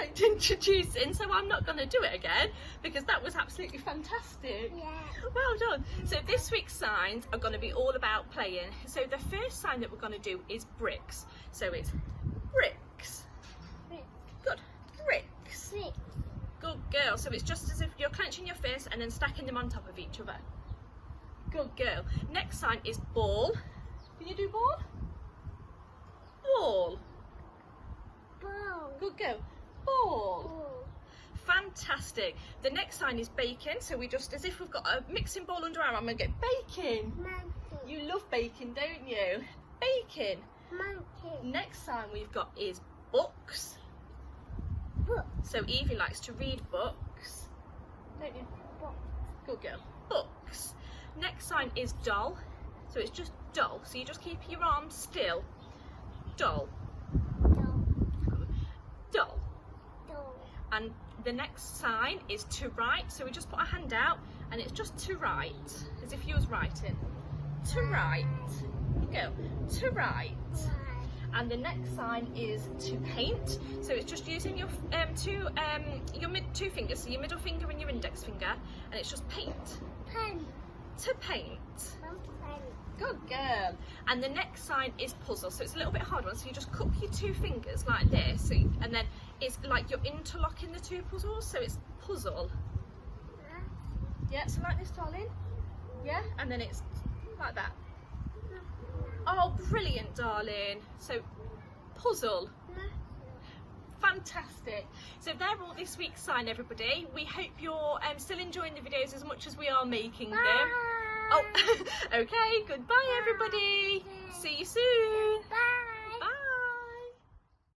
kept introducing, so I'm not going to do it again because that was absolutely fantastic. Yeah. Well done. So this week's signs are going to be all about playing. So the first sign that we're going to do is bricks. So it's bricks. Good. Bricks. Good girl. So it's just as if you're clenching your fists and then stacking them on top of each other. Good girl. Next sign is ball. Can you do ball? Ball. Ball. Good girl. Ball. Fantastic. The next sign is bacon. So we just, as if we've got a mixing bowl under our arm and go bacon. Monkey. You love bacon, don't you? Bacon. Monkey. Next sign we've got is books. Book. So Evie likes to read books. Don't you? Book. Good girl. Books. Next sign is doll. So it's just doll. So you just keep your arms still. Doll. Doll. Doll. Doll. And the next sign is to write. So we just put our hand out and it's just to write, as if you was writing. To write. Good girl. To write. And the next sign is to paint. So it's just using your two fingers, so your middle finger and your index finger, and it's just paint. Pen. To paint. Pen. Good girl. And the next sign is puzzle. So it's a little bit hard one. So you just cup your two fingers like this, and then it's like you're interlocking the two puzzles. So it's puzzle. Yeah. So like this, darling. Yeah. And then it's like that. Oh, brilliant, darling. So, puzzle. Fantastic. So they're all this week's sign, everybody. We hope you're still enjoying the videos as much as we are making them. Oh, okay. Goodbye, everybody. See you soon.